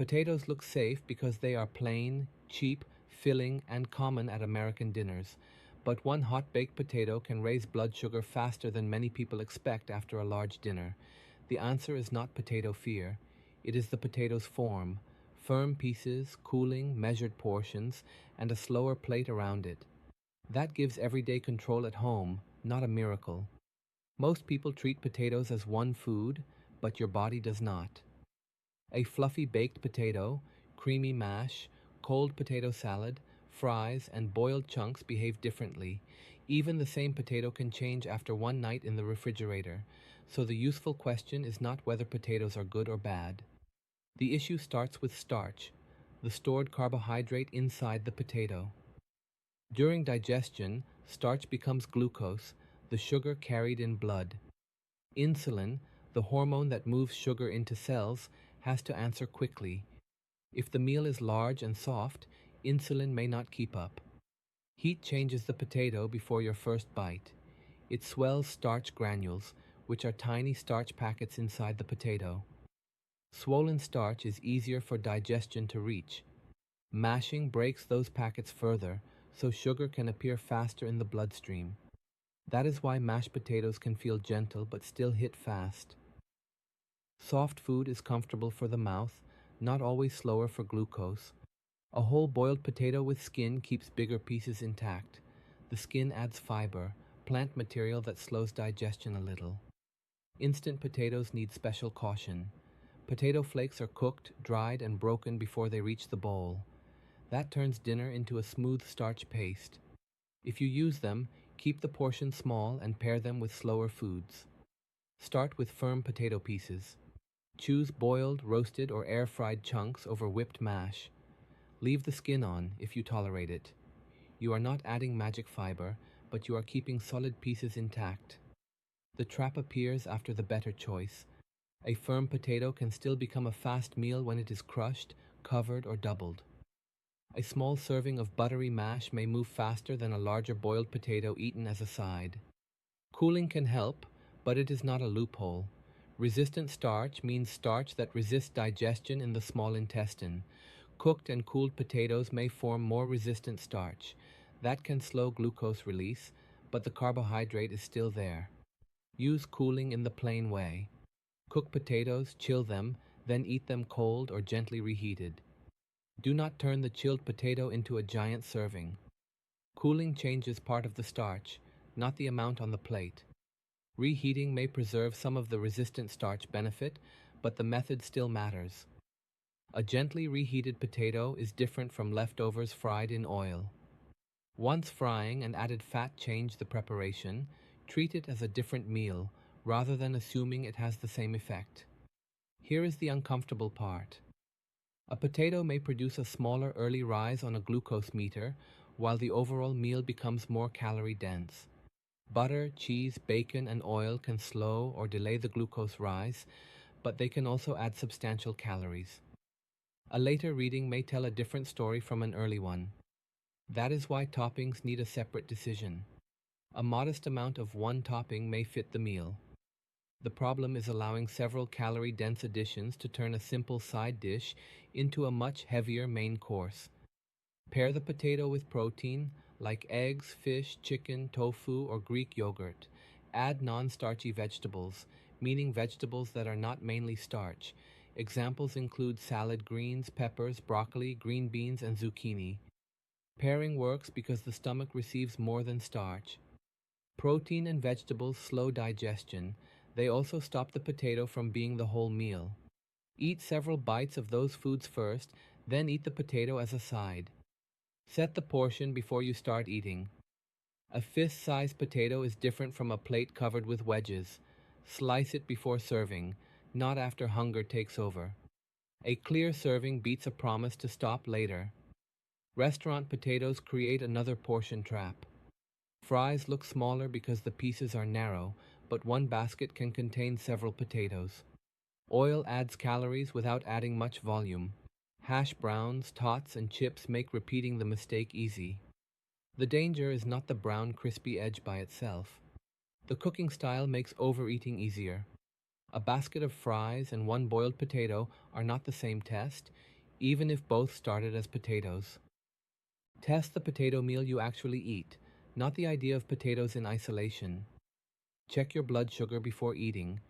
Potatoes look safe because they are plain, cheap, filling, and common at American dinners. But one hot baked potato can raise blood sugar faster than many people expect after a large dinner. The answer is not potato fear, it is the potato's form: firm pieces, cooling, measured portions, and a slower plate around it. That gives everyday control at home, not a miracle. Most people treat potatoes as one food, but your body does not. A fluffy baked potato, creamy mash, cold potato salad, fries, and boiled chunks behave differently. Even the same potato can change after one night in the refrigerator, so the useful question is not whether potatoes are good or bad. The issue starts with starch, the stored carbohydrate inside the potato. During digestion, starch becomes glucose, the sugar carried in blood. Insulin, the hormone that moves sugar into cells, has to answer quickly. If the meal is large and soft, insulin may not keep up. Heat changes the potato before your first bite. It swells starch granules, which are tiny starch packets inside the potato. Swollen starch is easier for digestion to reach. Mashing breaks those packets further, so sugar can appear faster in the bloodstream. That is why mashed potatoes can feel gentle but still hit fast. Soft food is comfortable for the mouth, not always slower for glucose. A whole boiled potato with skin keeps bigger pieces intact. The skin adds fiber, plant material that slows digestion a little. Instant potatoes need special caution. Potato flakes are cooked, dried, and broken before they reach the bowl. That turns dinner into a smooth starch paste. If you use them, keep the portion small and pair them with slower foods. Start with firm potato pieces. Choose boiled, roasted, or air-fried chunks over whipped mash. Leave the skin on if you tolerate it. You are not adding magic fiber, but you are keeping solid pieces intact. The trap appears after the better choice. A firm potato can still become a fast meal when it is crushed, covered, or doubled. A small serving of buttery mash may move faster than a larger boiled potato eaten as a side. Cooling can help, but it is not a loophole. Resistant starch means starch that resists digestion in the small intestine. Cooked and cooled potatoes may form more resistant starch. That can slow glucose release, but the carbohydrate is still there. Use cooling in the plain way. Cook potatoes, chill them, then eat them cold or gently reheated. Do not turn the chilled potato into a giant serving. Cooling changes part of the starch, not the amount on the plate. Reheating may preserve some of the resistant starch benefit, but the method still matters. A gently reheated potato is different from leftovers fried in oil. Once frying and added fat change the preparation, treat it as a different meal, rather than assuming it has the same effect. Here is the uncomfortable part. A potato may produce a smaller early rise on a glucose meter, while the overall meal becomes more calorie-dense. Butter, cheese, bacon, and oil can slow or delay the glucose rise, but they can also add substantial calories. A later reading may tell a different story from an early one. That is why toppings need a separate decision. A modest amount of one topping may fit the meal. The problem is allowing several calorie-dense additions to turn a simple side dish into a much heavier main course. Pair the potato with protein, like eggs, fish, chicken, tofu, or Greek yogurt. Add non-starchy vegetables, meaning vegetables that are not mainly starch. Examples include salad greens, peppers, broccoli, green beans, and zucchini. Pairing works because the stomach receives more than starch. Protein and vegetables slow digestion. They also stop the potato from being the whole meal. Eat several bites of those foods first, then eat the potato as a side. Set the portion before you start eating. A fist-sized potato is different from a plate covered with wedges. Slice it before serving, not after hunger takes over. A clear serving beats a promise to stop later. Restaurant potatoes create another portion trap. Fries look smaller because the pieces are narrow, but one basket can contain several potatoes. Oil adds calories without adding much volume. Hash browns, tots, and chips make repeating the mistake easy. The danger is not the brown crispy edge by itself. The cooking style makes overeating easier. A basket of fries and one boiled potato are not the same test. even if both started as potatoes. Test the potato meal you actually eat, not the idea of potatoes in isolation. Check your blood sugar before eating,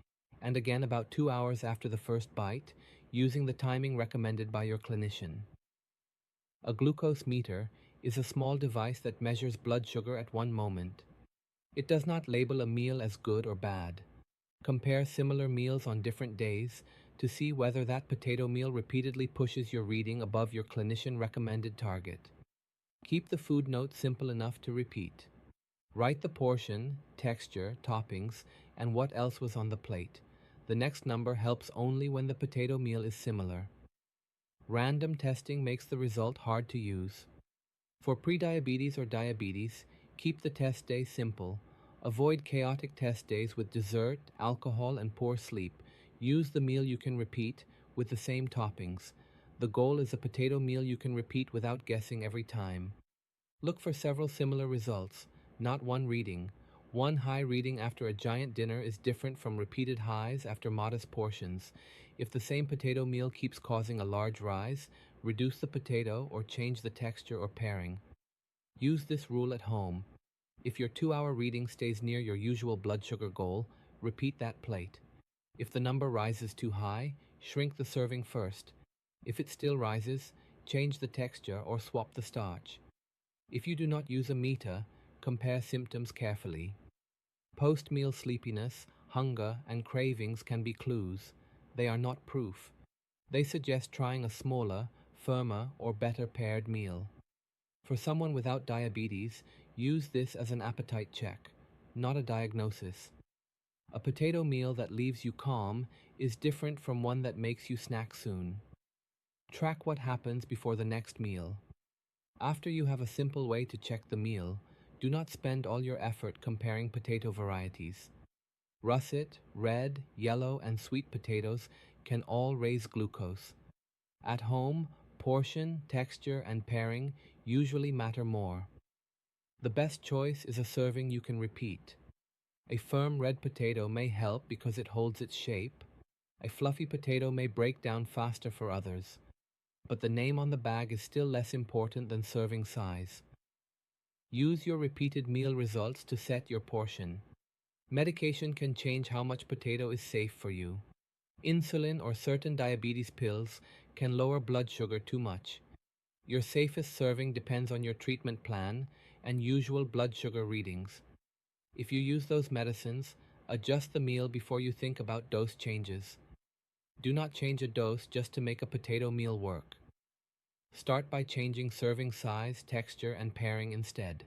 and again about 2 hours after the first bite, using the timing recommended by your clinician. A glucose meter is a small device that measures blood sugar at one moment. It does not label a meal as good or bad. Compare similar meals on different days to see whether that potato meal repeatedly pushes your reading above your clinician-recommended target. Keep the food note simple enough to repeat. Write the portion, texture, toppings, and what else was on the plate. The next number helps only when the potato meal is similar. Random testing makes the result hard to use. For prediabetes or diabetes, keep the test day simple. Avoid chaotic test days with dessert, alcohol, and poor sleep. Use the meal you can repeat with the same toppings. The goal is a potato meal you can repeat without guessing every time. Look for several similar results, not one reading. One high reading after a giant dinner is different from repeated highs after modest portions. If the same potato meal keeps causing a large rise, reduce the potato or change the texture or pairing. Use this rule at home. If your 2-hour reading stays near your usual blood sugar goal, repeat that plate. If the number rises too high, shrink the serving first. If it still rises, change the texture or swap the starch. If you do not use a meter, compare symptoms carefully. Post-meal sleepiness, hunger, and cravings can be clues. They are not proof. They suggest trying a smaller, firmer, or better paired meal. For someone without diabetes, use this as an appetite check, not a diagnosis. A potato meal that leaves you calm is different from one that makes you snack soon. Track what happens before the next meal. After you have a simple way to check the meal, do not spend all your effort comparing potato varieties. Russet, red, yellow, and sweet potatoes can all raise glucose. At home, portion, texture, and pairing usually matter more. The best choice is a serving you can repeat. A firm red potato may help because it holds its shape. A fluffy potato may break down faster for others. But the name on the bag is still less important than serving size. Use your repeated meal results to set your portion. Medication can change how much potato is safe for you. Insulin or certain diabetes pills can lower blood sugar too much. Your safest serving depends on your treatment plan and usual blood sugar readings. If you use those medicines, adjust the meal before you think about dose changes. Do not change a dose just to make a potato meal work. Start by changing serving size, texture, and pairing instead.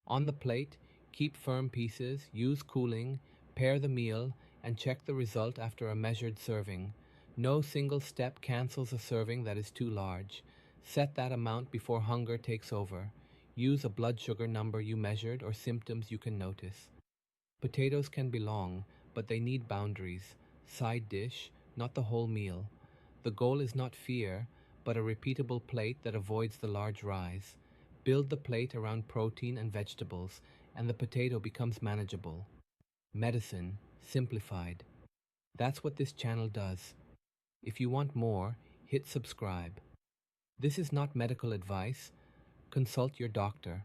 On the plate, keep firm pieces, use cooling, pair the meal, and check the result after a measured serving. No single step cancels a serving that is too large. Set that amount before hunger takes over. Use a blood sugar number you measured or symptoms you can notice. Potatoes can be long, but they need boundaries. Side dish, not the whole meal. The goal is not fear, but a repeatable plate that avoids the large rise. Build the plate around protein and vegetables, and the potato becomes manageable. Medicine, simplified. That's what this channel does. If you want more, hit subscribe. This is not medical advice. Consult your doctor.